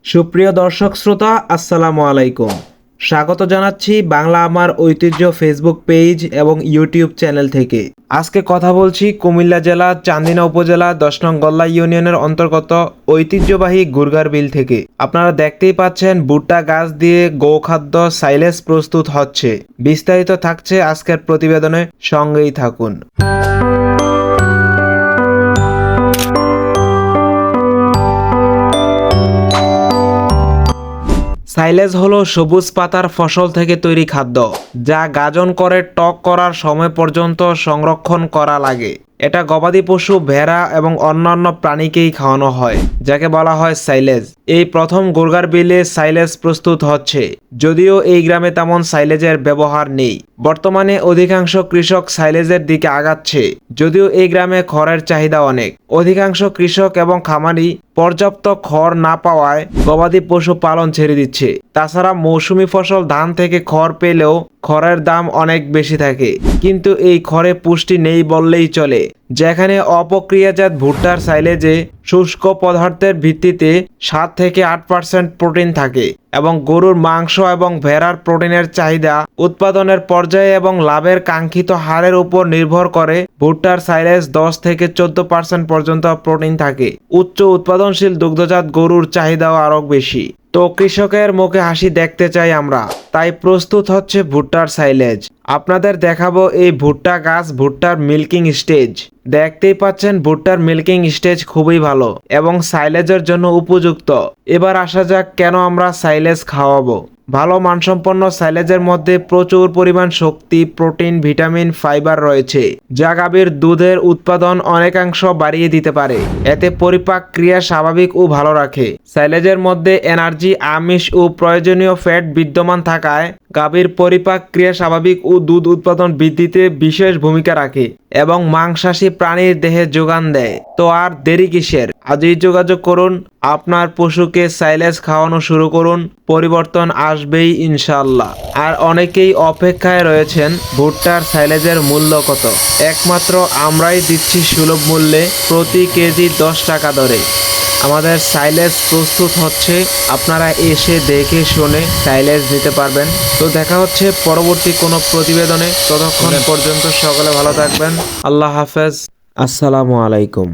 সুপ্রিয় দর্শক শ্রোতা, আসসালামু আলাইকুম। স্বাগত জানাচ্ছি বাংলা আমার ঐতিহ্য ফেসবুক পেজ এবং ইউটিউব চ্যানেল থেকে। আজকে কথা বলছি কুমিল্লা জেলা চান্দিনা উপজেলা 10 নং গল্লা ইউনিয়নের অন্তর্গত ঐতিহ্যবাহী গুরগার বিল থেকে। আপনারা দেখতেই পাচ্ছেন ভুট্টা গাছ দিয়ে গোখাদ্য সাইলেজ প্রস্তুত হচ্ছে। বিস্তারিত থাকছে আজকের প্রতিবেদনে, সঙ্গেই থাকুন। সাইলেজ হলো সবুজ পাতার ফসল থেকে তৈরি খাদ্য, যা গাজন করে টক করার সময় পর্যন্ত সংরক্ষণ করা লাগে। এটা গবাদি পশু, ভেড়া এবং অন্যান্য প্রাণীকেই খাওয়ানো হয়, যাকে বলা হয় সাইলেজ। এই প্রথম গুরগার বিলে সাইলেজ প্রস্তুত হচ্ছে, যদিও এই গ্রামে তেমন সাইলেজের ব্যবহার নেই। বর্তমানে অধিকাংশ কৃষক সাইলেজের দিকে আগাচ্ছে, যদিও এই গ্রামে খড়ের চাহিদা অনেক। অধিকাংশ কৃষক এবং খামারি পর্যাপ্ত খড় না পাওয়ায় গবাদি পশু পালন ছেড়ে দিচ্ছে। তাছাড়া মৌসুমী ফসল ধান থেকে খড় পেলেও খড়ের দাম অনেক বেশি থাকে, কিন্তু এই খড়ে পুষ্টি নেই বললেই চলে। যেখানে অপ্রক্রিয়াজাত ভুট্টার সাইলেজে শুষ্ক পদার্থের ভিত্তিতে 7 থেকে 8% প্রোটিন থাকে এবং গরুর মাংস এবং ভেড়ার প্রোটিনের চাহিদা উৎপাদনের পর্যায়ে এবং লাভের কাঙ্ক্ষিত হারের উপর নির্ভর করে ভুট্টার সাইলেজ 10 থেকে 14% পর্যন্ত প্রোটিন থাকে। উচ্চ উৎপাদনশীল দুগ্ধজাত গরুর চাহিদাও আরও বেশি। তো কৃষকের মুখে হাসি দেখতে চাই আমরা, তাই প্রস্তুত হচ্ছে ভুট্টার সাইলেজ। আপনাদের দেখাবো এই ভুট্টা গাছ ভুট্টার মিল্কিং স্টেজ। দেখতেই পাচ্ছেন ভুট্টার মিল্কিং স্টেজ খুবই ভালো এবং সাইলেজের জন্য উপযুক্ত। এবার আসা যাক কেন আমরা সাইলেজ খাওয়াবো। ভালো মানসম্পন্ন সাইলেজের মধ্যে প্রচুর পরিমাণ শক্তি, প্রোটিন, ভিটামিন, ফাইবার রয়েছে, যা গাভীর দুধের উৎপাদন অনেকাংশ বাড়িয়ে দিতে পারে। এতে পরিপাক ক্রিয়া স্বাভাবিক ও ভালো রাখে। সাইলেজের মধ্যে এনার্জি, আমিষ ও প্রয়োজনীয় ফ্যাট বিদ্যমান থাকায় গাভীর পরিপাক ক্রিয়া স্বাভাবিক ও দুধ উৎপাদন বৃদ্ধিতে বিশেষ ভূমিকা রাখে এবং মাংসাশী প্রাণীর দেহে যোগান দেয়। তো আর দেরি কিসের, আজই যোগাযোগ করুন, আপনার পশুকে সাইলেজ খাওয়ানো শুরু করুন। পরিবর্তন আসবেই ইনশাআল্লাহ। আর অনেকেই অপেক্ষায় রয়েছেন ভুট্টার সাইলেজের মূল্য কত। একমাত্র আমরাই দিচ্ছি সুলভ মূল্যে, প্রতি কেজি 10 টাকা দরে আমাদের সাইলেজ প্রস্তুত হচ্ছে। আপনারা এসে দেখে শুনে সাইলেজ নিতে পারবেন। তো দেখা হচ্ছে পরবর্তী কোনো প্রতিবেদনে। ততক্ষণ পর্যন্ত সকলে ভালো থাকবেন। আল্লাহ হাফেজ, আসসালামু আলাইকুম।